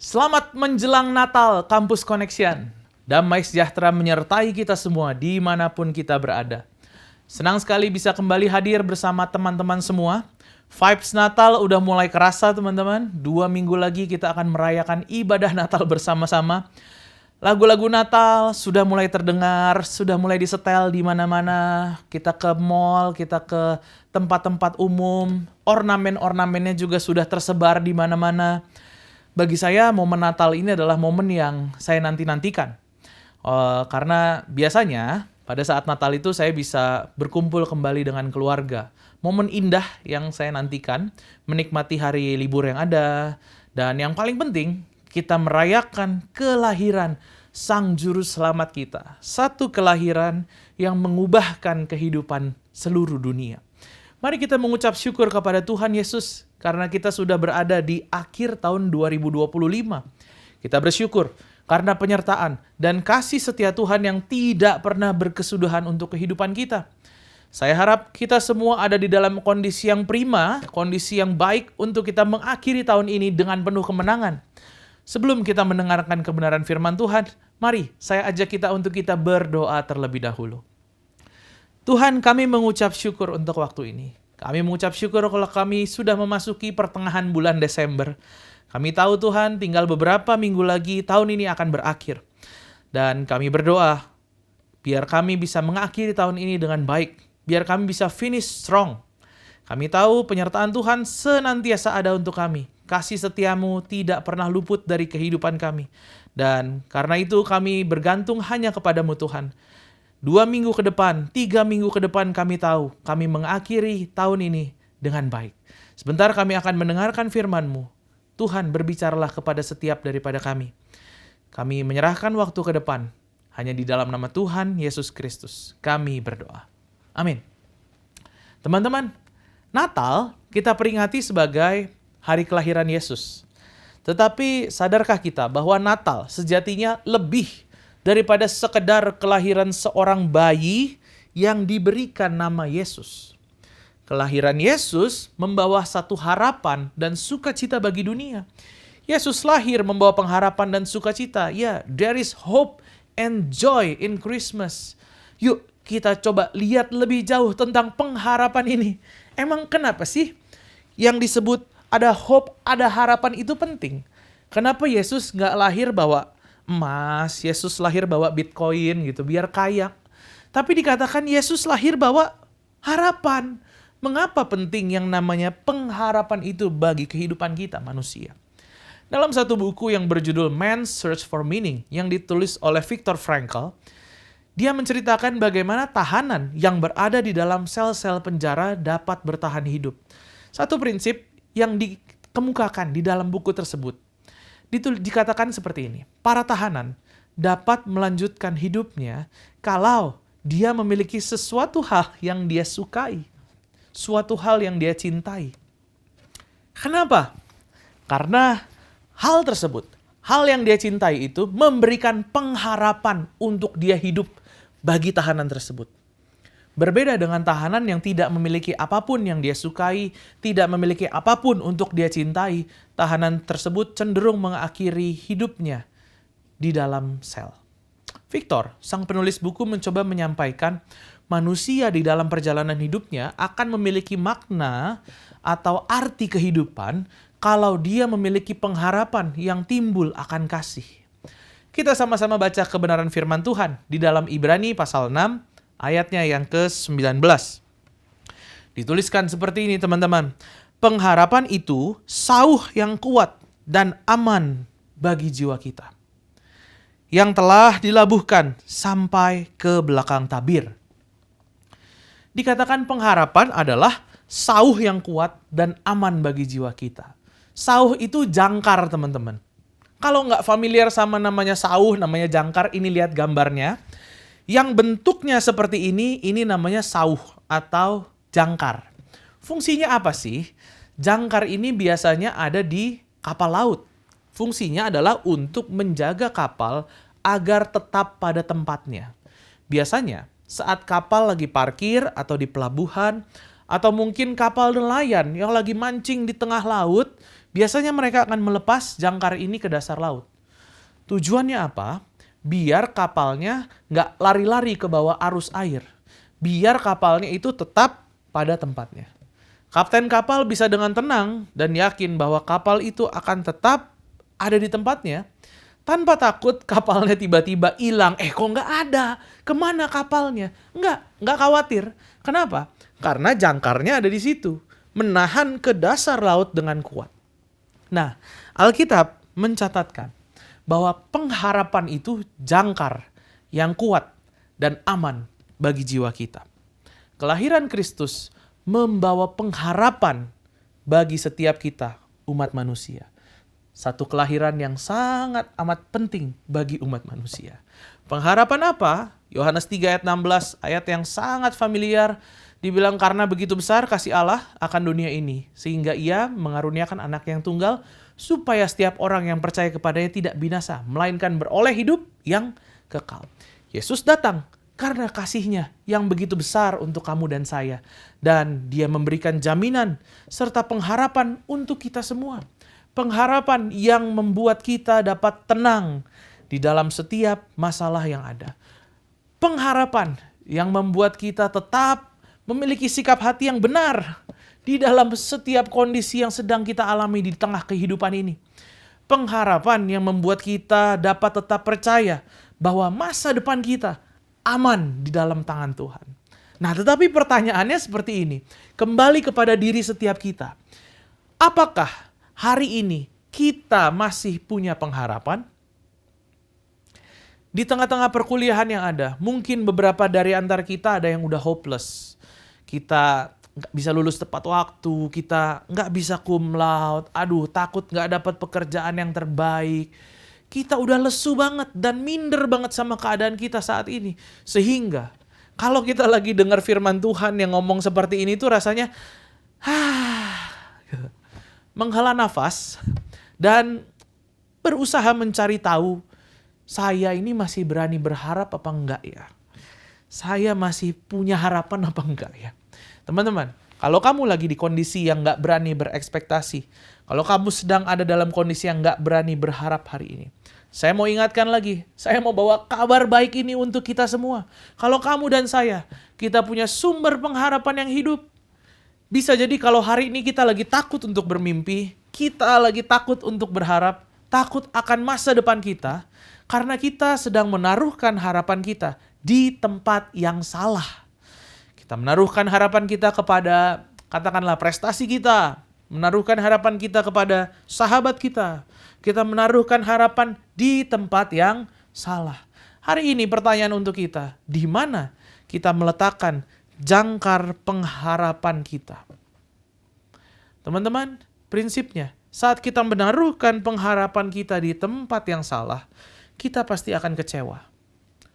Selamat menjelang Natal, Kampus Connection. Damai sejahtera menyertai kita semua dimanapun kita berada. Senang sekali bisa kembali hadir bersama teman-teman semua. Vibes Natal udah mulai kerasa teman-teman. 2 minggu lagi kita akan merayakan ibadah Natal bersama-sama. Lagu-lagu Natal sudah mulai terdengar, sudah mulai disetel di mana-mana. Kita ke mall, kita ke tempat-tempat umum. Ornamen-ornamennya juga sudah tersebar di mana-mana. Bagi saya momen Natal ini adalah momen yang saya nanti-nantikan. Karena biasanya pada saat Natal itu saya bisa berkumpul kembali dengan keluarga. Momen indah yang saya nantikan, menikmati hari libur yang ada. Dan yang paling penting, kita merayakan kelahiran Sang Juru Selamat kita. Satu kelahiran yang mengubahkan kehidupan seluruh dunia. Mari kita mengucap syukur kepada Tuhan Yesus karena kita sudah berada di akhir tahun 2025. Kita bersyukur karena penyertaan dan kasih setia Tuhan yang tidak pernah berkesudahan untuk kehidupan kita. Saya harap kita semua ada di dalam kondisi yang prima, kondisi yang baik untuk kita mengakhiri tahun ini dengan penuh kemenangan. Sebelum kita mendengarkan kebenaran firman Tuhan, mari saya ajak kita untuk kita berdoa terlebih dahulu. Tuhan, kami mengucap syukur untuk waktu ini. Kami mengucap syukur kalau kami sudah memasuki pertengahan bulan Desember. Kami tahu Tuhan, tinggal beberapa minggu lagi tahun ini akan berakhir. Dan kami berdoa, biar kami bisa mengakhiri tahun ini dengan baik. Biar kami bisa finish strong. Kami tahu penyertaan Tuhan senantiasa ada untuk kami. Kasih setiamu tidak pernah luput dari kehidupan kami. Dan karena itu kami bergantung hanya kepadamu Tuhan. 2 minggu ke depan, 3 minggu ke depan kami tahu kami mengakhiri tahun ini dengan baik. Sebentar kami akan mendengarkan firman-Mu. Tuhan berbicaralah kepada setiap daripada kami. Kami menyerahkan waktu ke depan. Hanya di dalam nama Tuhan Yesus Kristus kami berdoa. Amin. Teman-teman, Natal kita peringati sebagai hari kelahiran Yesus. Tetapi sadarkah kita bahwa Natal sejatinya lebih daripada sekedar kelahiran seorang bayi yang diberikan nama Yesus. Kelahiran Yesus membawa satu harapan dan sukacita bagi dunia. Yesus lahir membawa pengharapan dan sukacita. Ya, there is hope and joy in Christmas. Yuk, kita coba lihat lebih jauh tentang pengharapan ini. Emang kenapa sih yang disebut ada hope, ada harapan itu penting? Kenapa Yesus nggak lahir bawa emas, Yesus lahir bawa Bitcoin gitu, biar kaya. Tapi dikatakan Yesus lahir bawa harapan. Mengapa penting yang namanya pengharapan itu bagi kehidupan kita manusia? Dalam satu buku yang berjudul Man's Search for Meaning yang ditulis oleh Viktor Frankl, dia menceritakan bagaimana tahanan yang berada di dalam sel-sel penjara dapat bertahan hidup. Satu prinsip yang dikemukakan di dalam buku tersebut dikatakan seperti ini. Para tahanan dapat melanjutkan hidupnya kalau dia memiliki sesuatu hal yang dia sukai. Suatu hal yang dia cintai. Kenapa? Karena hal tersebut, hal yang dia cintai itu memberikan pengharapan untuk dia hidup bagi tahanan tersebut. Berbeda dengan tahanan yang tidak memiliki apapun yang dia sukai, tidak memiliki apapun untuk dia cintai, tahanan tersebut cenderung mengakhiri hidupnya di dalam sel. Victor, sang penulis buku, mencoba menyampaikan manusia di dalam perjalanan hidupnya akan memiliki makna atau arti kehidupan kalau dia memiliki pengharapan yang timbul akan kasih. Kita sama-sama baca kebenaran firman Tuhan di dalam Ibrani pasal 6, ayatnya yang ke-19. Dituliskan seperti ini teman-teman. Pengharapan itu sauh yang kuat dan aman bagi jiwa kita. Yang telah dilabuhkan sampai ke belakang tabir. Dikatakan pengharapan adalah sauh yang kuat dan aman bagi jiwa kita. Sauh itu jangkar teman-teman. Kalau nggak familiar sama namanya sauh, namanya jangkar, ini lihat gambarnya. Yang bentuknya seperti ini namanya sauh atau jangkar. Fungsinya apa sih? Jangkar ini biasanya ada di kapal laut. Fungsinya adalah untuk menjaga kapal agar tetap pada tempatnya. Biasanya saat kapal lagi parkir atau di pelabuhan, Atau mungkin kapal nelayan yang lagi mancing di tengah laut, biasanya mereka akan melepas jangkar ini ke dasar laut. Tujuannya apa? Biar kapalnya nggak lari-lari ke bawah arus air. Biar kapalnya itu tetap pada tempatnya. Kapten kapal bisa dengan tenang dan yakin bahwa kapal itu akan tetap ada di tempatnya, tanpa takut kapalnya tiba-tiba hilang. Kok nggak ada? Kemana kapalnya? Nggak khawatir. Kenapa? Karena jangkarnya ada di situ, menahan ke dasar laut dengan kuat. Nah, Alkitab mencatatkan bahwa pengharapan itu jangkar yang kuat dan aman bagi jiwa kita. Kelahiran Kristus membawa pengharapan bagi setiap kita, umat manusia. Satu kelahiran yang sangat amat penting bagi umat manusia. Pengharapan apa? Yohanes 3 ayat 16, ayat yang sangat familiar. Dibilang karena begitu besar kasih Allah akan dunia ini, sehingga ia mengaruniakan anak yang tunggal, supaya setiap orang yang percaya kepadanya tidak binasa, melainkan beroleh hidup yang kekal. Yesus datang karena kasih-Nya yang begitu besar untuk kamu dan saya. Dan Dia memberikan jaminan serta pengharapan untuk kita semua. Pengharapan yang membuat kita dapat tenang di dalam setiap masalah yang ada. Pengharapan yang membuat kita tetap memiliki sikap hati yang benar di dalam setiap kondisi yang sedang kita alami di tengah kehidupan ini. Pengharapan yang membuat kita dapat tetap percaya bahwa masa depan kita aman di dalam tangan Tuhan. Nah, tetapi pertanyaannya seperti ini. Kembali kepada diri setiap kita. Apakah hari ini kita masih punya pengharapan? Di tengah-tengah perkuliahan yang ada, mungkin beberapa dari antara kita ada yang udah hopeless. Kita nggak bisa lulus tepat waktu, kita nggak bisa cum laude, takut nggak dapat pekerjaan yang terbaik. Kita udah lesu banget dan minder banget sama keadaan kita saat ini. Sehingga kalau kita lagi dengar firman Tuhan yang ngomong seperti ini tuh rasanya menghela nafas dan berusaha mencari tahu, saya ini masih berani berharap apa enggak ya? Saya masih punya harapan apa enggak ya? Teman-teman, kalau kamu lagi di kondisi yang enggak berani berekspektasi, kalau kamu sedang ada dalam kondisi yang enggak berani berharap hari ini, saya mau ingatkan lagi, saya mau bawa kabar baik ini untuk kita semua. Kalau kamu dan saya, kita punya sumber pengharapan yang hidup. Bisa jadi kalau hari ini kita lagi takut untuk bermimpi, kita lagi takut untuk berharap, takut akan masa depan kita, karena kita sedang menaruhkan harapan kita di tempat yang salah. Kita menaruhkan harapan kita kepada, katakanlah, prestasi kita. Menaruhkan harapan kita kepada sahabat kita. Kita menaruhkan harapan di tempat yang salah. Hari ini pertanyaan untuk kita, di mana kita meletakkan jangkar pengharapan kita? Teman-teman, prinsipnya, saat kita menaruhkan pengharapan kita di tempat yang salah, kita pasti akan kecewa.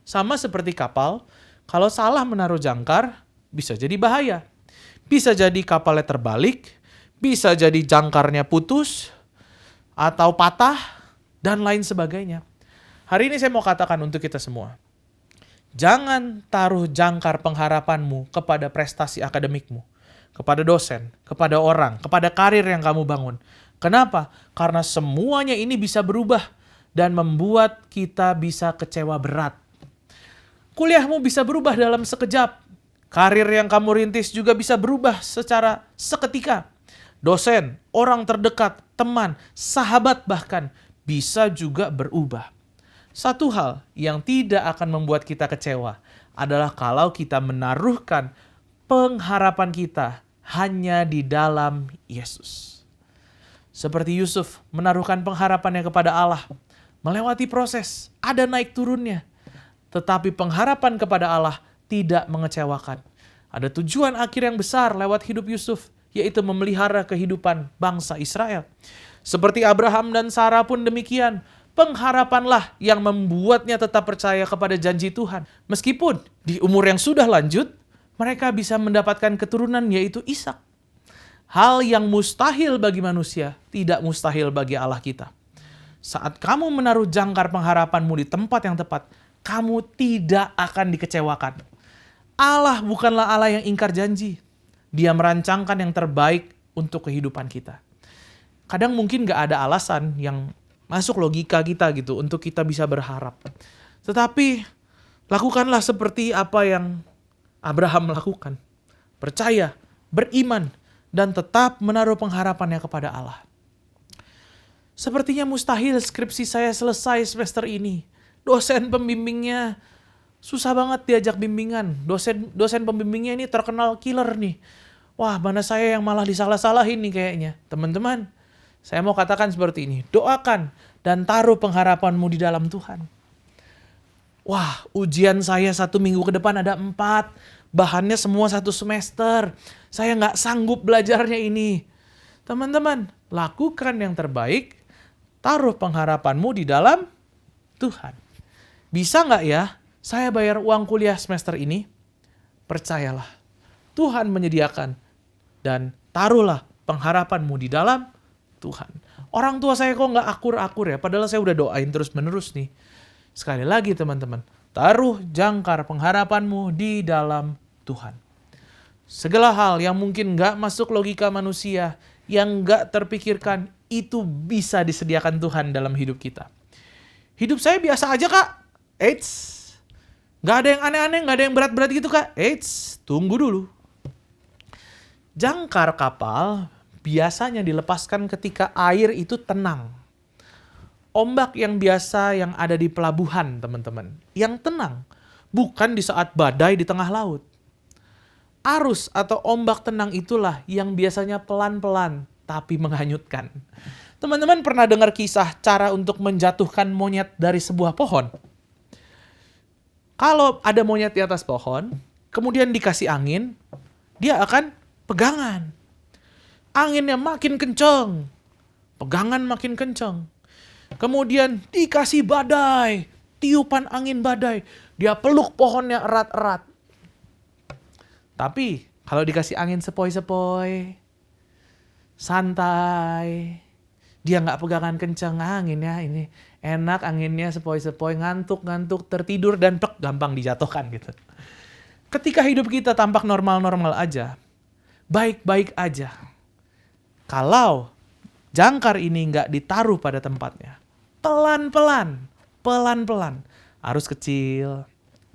Sama seperti kapal, kalau salah menaruh jangkar, bisa jadi bahaya. Bisa jadi kapalnya terbalik, bisa jadi jangkarnya putus, atau patah, dan lain sebagainya. Hari ini saya mau katakan untuk kita semua, jangan taruh jangkar pengharapanmu kepada prestasi akademikmu, kepada dosen, kepada orang, kepada karir yang kamu bangun. Kenapa? Karena semuanya ini bisa berubah dan membuat kita bisa kecewa berat. Kuliahmu bisa berubah dalam sekejap. Karir yang kamu rintis juga bisa berubah secara seketika. Dosen, orang terdekat, teman, sahabat bahkan bisa juga berubah. Satu hal yang tidak akan membuat kita kecewa adalah kalau kita menaruhkan pengharapan kita hanya di dalam Yesus. Seperti Yusuf menaruhkan pengharapannya kepada Allah. Melewati proses, ada naik turunnya. Tetapi pengharapan kepada Allah tidak mengecewakan. Ada tujuan akhir yang besar lewat hidup Yusuf, yaitu memelihara kehidupan bangsa Israel. Seperti Abraham dan Sarah pun demikian. Pengharapanlah yang membuatnya tetap percaya kepada janji Tuhan. Meskipun di umur yang sudah lanjut, mereka bisa mendapatkan keturunan yaitu Ishak. Hal yang mustahil bagi manusia, tidak mustahil bagi Allah kita. Saat kamu menaruh jangkar pengharapanmu di tempat yang tepat, kamu tidak akan dikecewakan. Allah bukanlah Allah yang ingkar janji. Dia merancangkan yang terbaik untuk kehidupan kita. Kadang mungkin gak ada alasan yang masuk logika kita gitu untuk kita bisa berharap. Tetapi lakukanlah seperti apa yang Abraham lakukan. Percaya, beriman, dan tetap menaruh pengharapannya kepada Allah. Sepertinya mustahil skripsi saya selesai semester ini. Dosen pembimbingnya susah banget diajak bimbingan. Dosen pembimbingnya ini terkenal killer nih. Wah, mana saya yang malah disalah-salahin nih kayaknya. Teman-teman, saya mau katakan seperti ini. Doakan dan taruh pengharapanmu di dalam Tuhan. Wah, ujian saya 1 minggu ke depan ada 4. Bahannya semua 1 semester. Saya nggak sanggup belajarnya ini. Teman-teman, lakukan yang terbaik. Taruh pengharapanmu di dalam Tuhan. Bisa nggak ya saya bayar uang kuliah semester ini? Percayalah, Tuhan menyediakan. Dan taruhlah pengharapanmu di dalam Tuhan. Orang tua saya kok nggak akur-akur ya, padahal saya udah doain terus-menerus nih. Sekali lagi teman-teman, taruh jangkar pengharapanmu di dalam Tuhan. Segala hal yang mungkin nggak masuk logika manusia, yang nggak terpikirkan, itu bisa disediakan Tuhan dalam hidup kita. Hidup saya biasa aja kak. Eits, nggak ada yang aneh-aneh, nggak ada yang berat-berat gitu kak. Eits, tunggu dulu. Jangkar kapal biasanya dilepaskan ketika air itu tenang. Ombak yang biasa yang ada di pelabuhan, teman-teman. Yang tenang, bukan di saat badai di tengah laut. Arus atau ombak tenang itulah yang biasanya pelan-pelan tapi menghanyutkan. Teman-teman pernah dengar kisah cara untuk menjatuhkan monyet dari sebuah pohon? Kalau ada monyet di atas pohon, kemudian dikasih angin, dia akan pegangan. Anginnya makin kencang, pegangan makin kencang. Kemudian dikasih badai, tiupan angin badai, dia peluk pohonnya erat-erat. Tapi kalau dikasih angin sepoi-sepoi, santai, dia nggak pegangan kencang, anginnya ini enak, anginnya sepoi-sepoi, ngantuk, tertidur dan gampang dijatuhkan gitu. Ketika hidup kita tampak normal-normal aja, baik-baik aja. Kalau jangkar ini nggak ditaruh pada tempatnya, pelan-pelan, arus kecil,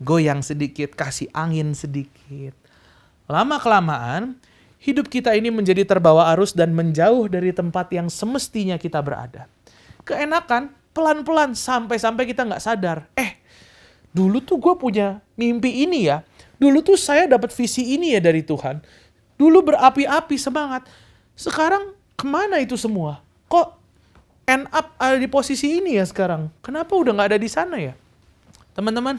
goyang sedikit, kasih angin sedikit. Lama-kelamaan, hidup kita ini menjadi terbawa arus dan menjauh dari tempat yang semestinya kita berada. Keenakan, pelan-pelan, sampai-sampai kita nggak sadar. Dulu tuh gue punya mimpi ini ya. Dulu tuh saya dapat visi ini ya dari Tuhan. Dulu berapi-api, semangat. Sekarang kemana itu semua? Kok end up ada di posisi ini ya sekarang? Kenapa udah gak ada di sana ya? Teman-teman,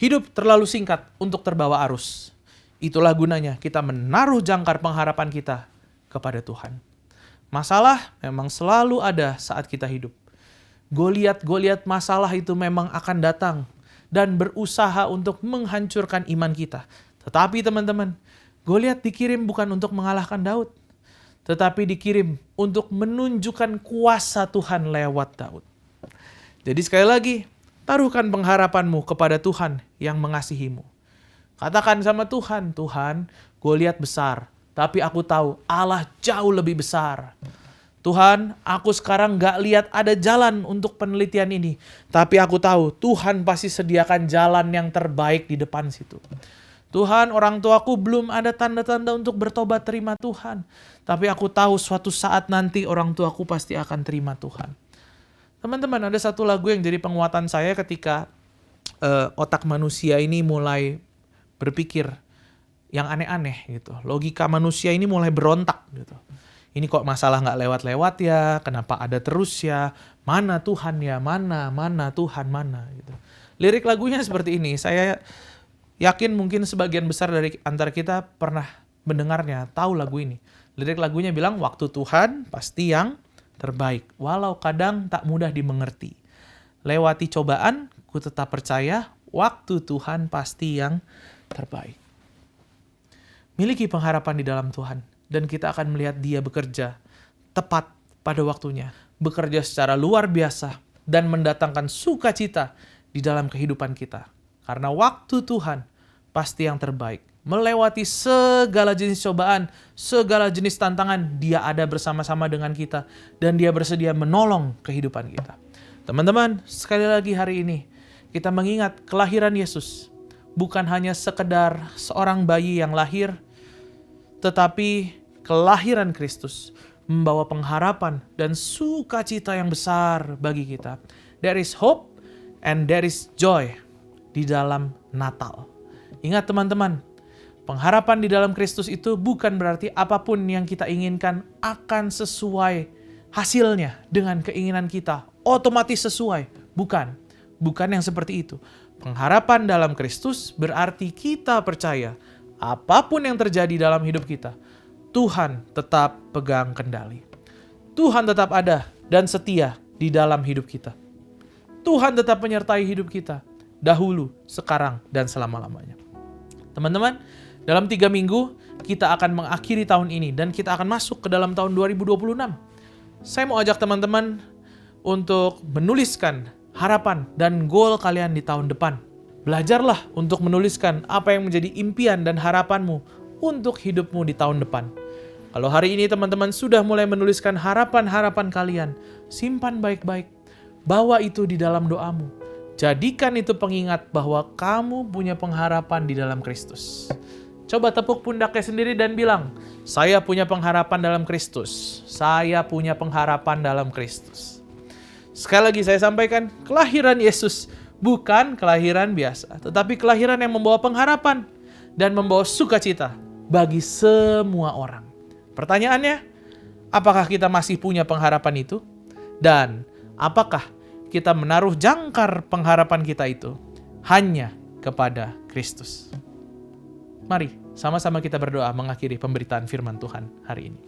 hidup terlalu singkat untuk terbawa arus. Itulah gunanya kita menaruh jangkar pengharapan kita kepada Tuhan. Masalah memang selalu ada saat kita hidup. Goliat masalah itu memang akan datang dan berusaha untuk menghancurkan iman kita. Tetapi teman-teman, Goliat dikirim bukan untuk mengalahkan Daud, tetapi dikirim untuk menunjukkan kuasa Tuhan lewat Daud. Jadi sekali lagi, taruhkan pengharapanmu kepada Tuhan yang mengasihimu. Katakan sama Tuhan, Tuhan, Goliat besar, tapi aku tahu Allah jauh lebih besar. Tuhan, aku sekarang gak lihat ada jalan untuk penelitian ini, tapi aku tahu Tuhan pasti sediakan jalan yang terbaik di depan situ. Tuhan, orang tuaku belum ada tanda-tanda untuk bertobat terima Tuhan. Tapi aku tahu suatu saat nanti orang tuaku pasti akan terima Tuhan. Teman-teman, ada satu lagu yang jadi penguatan saya ketika otak manusia ini mulai berpikir yang aneh-aneh gitu. Logika manusia ini mulai berontak gitu. Ini kok masalah nggak lewat-lewat ya? Kenapa ada terus ya? Mana Tuhan ya? Mana Tuhan mana? Gitu. Lirik lagunya seperti ini. Saya yakin mungkin sebagian besar dari antara kita pernah mendengarnya, tahu lagu ini. Lirik lagunya bilang, waktu Tuhan pasti yang terbaik, walau kadang tak mudah dimengerti. Lewati cobaan, ku tetap percaya, waktu Tuhan pasti yang terbaik. Miliki pengharapan di dalam Tuhan, dan kita akan melihat Dia bekerja tepat pada waktunya, bekerja secara luar biasa, dan mendatangkan sukacita di dalam kehidupan kita. Karena waktu Tuhan pasti yang terbaik. melewati segala jenis cobaan, segala jenis tantangan, Dia ada bersama-sama dengan kita dan Dia bersedia menolong kehidupan kita. Teman-teman, sekali lagi hari ini kita mengingat kelahiran Yesus bukan hanya sekedar seorang bayi yang lahir, tetapi kelahiran Kristus membawa pengharapan dan sukacita yang besar bagi kita. There is hope and there is joy di dalam Natal. Ingat teman-teman, pengharapan di dalam Kristus itu bukan berarti apapun yang kita inginkan akan sesuai hasilnya dengan keinginan kita, otomatis sesuai. Bukan yang seperti itu. Pengharapan dalam Kristus berarti kita percaya apapun yang terjadi dalam hidup kita, Tuhan tetap pegang kendali. Tuhan tetap ada dan setia di dalam hidup kita. Tuhan tetap menyertai hidup kita, dahulu, sekarang, dan selama-lamanya. Teman-teman, dalam 3 minggu kita akan mengakhiri tahun ini dan kita akan masuk ke dalam tahun 2026. Saya mau ajak teman-teman untuk menuliskan harapan dan goal kalian di tahun depan. Belajarlah untuk menuliskan apa yang menjadi impian dan harapanmu untuk hidupmu di tahun depan. Kalau hari ini teman-teman sudah mulai menuliskan harapan-harapan kalian, simpan baik-baik. Bawa itu di dalam doamu. Jadikan itu pengingat bahwa kamu punya pengharapan di dalam Kristus. Coba tepuk pundaknya sendiri dan bilang, saya punya pengharapan dalam Kristus. Saya punya pengharapan dalam Kristus. Sekali lagi saya sampaikan, kelahiran Yesus bukan kelahiran biasa, tetapi kelahiran yang membawa pengharapan dan membawa sukacita bagi semua orang. Pertanyaannya, apakah kita masih punya pengharapan itu? Dan apakah kita menaruh jangkar pengharapan kita itu hanya kepada Kristus? Mari sama-sama kita berdoa mengakhiri pemberitaan firman Tuhan hari ini.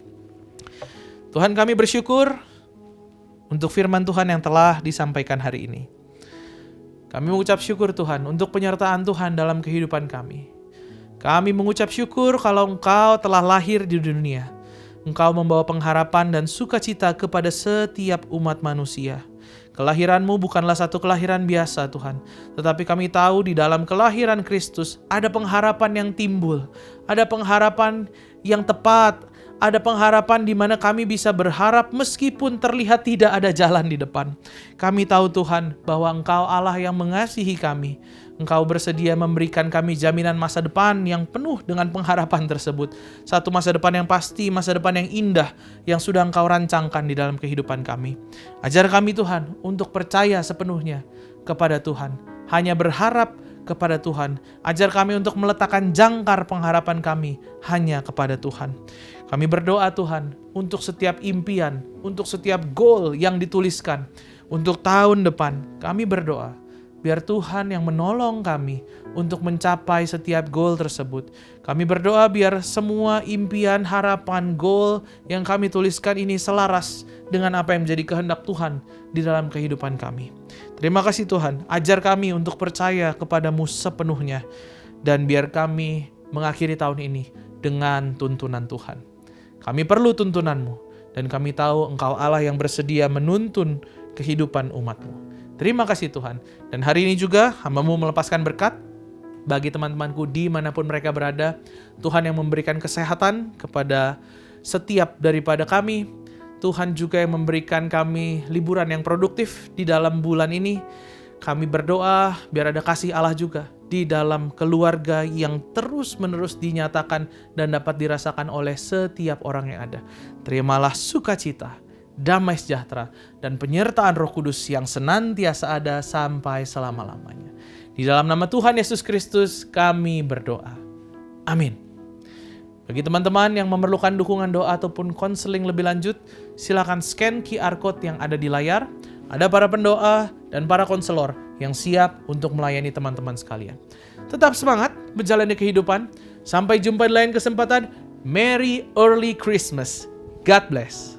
Tuhan, kami bersyukur untuk firman Tuhan yang telah disampaikan hari ini. Kami mengucap syukur Tuhan untuk penyertaan Tuhan dalam kehidupan kami. Kami mengucap syukur kalau Engkau telah lahir di dunia. Engkau membawa pengharapan dan sukacita kepada setiap umat manusia. Kelahiranmu bukanlah satu kelahiran biasa Tuhan. Tetapi kami tahu di dalam kelahiran Kristus ada pengharapan yang timbul. Ada pengharapan yang tepat. Ada pengharapan di mana kami bisa berharap meskipun terlihat tidak ada jalan di depan. Kami tahu Tuhan bahwa Engkau Allah yang mengasihi kami. Engkau bersedia memberikan kami jaminan masa depan yang penuh dengan pengharapan tersebut. Satu masa depan yang pasti, masa depan yang indah yang sudah Engkau rancangkan di dalam kehidupan kami. Ajar kami Tuhan untuk percaya sepenuhnya kepada Tuhan. Hanya berharap kepada Tuhan. Ajar kami untuk meletakkan jangkar pengharapan kami hanya kepada Tuhan. Kami berdoa Tuhan untuk setiap impian, untuk setiap goal yang dituliskan untuk tahun depan. Kami berdoa biar Tuhan yang menolong kami untuk mencapai setiap goal tersebut. Kami berdoa biar semua impian, harapan, goal yang kami tuliskan ini selaras dengan apa yang menjadi kehendak Tuhan di dalam kehidupan kami. Terima kasih Tuhan, ajar kami untuk percaya kepadamu sepenuhnya. Dan biar kami mengakhiri tahun ini dengan tuntunan Tuhan. Kami perlu tuntunanmu, dan kami tahu Engkau Allah yang bersedia menuntun kehidupan umat-Mu. Terima kasih Tuhan. Dan hari ini juga hamba-Mu melepaskan berkat bagi teman-temanku dimanapun mereka berada. Tuhan yang memberikan kesehatan kepada setiap daripada kami. Tuhan juga yang memberikan kami liburan yang produktif di dalam bulan ini. Kami berdoa biar ada kasih Allah juga di dalam keluarga yang terus-menerus dinyatakan dan dapat dirasakan oleh setiap orang yang ada. Terimalah sukacita, damai sejahtera, dan penyertaan Roh Kudus yang senantiasa ada sampai selama-lamanya. Di dalam nama Tuhan Yesus Kristus kami berdoa. Amin. Bagi teman-teman yang memerlukan dukungan doa ataupun konseling lebih lanjut, silakan scan QR Code yang ada di layar. Ada para pendoa dan para konselor yang siap untuk melayani teman-teman sekalian. Tetap semangat menjalani kehidupan. Sampai jumpa di lain kesempatan. Merry Early Christmas. God bless.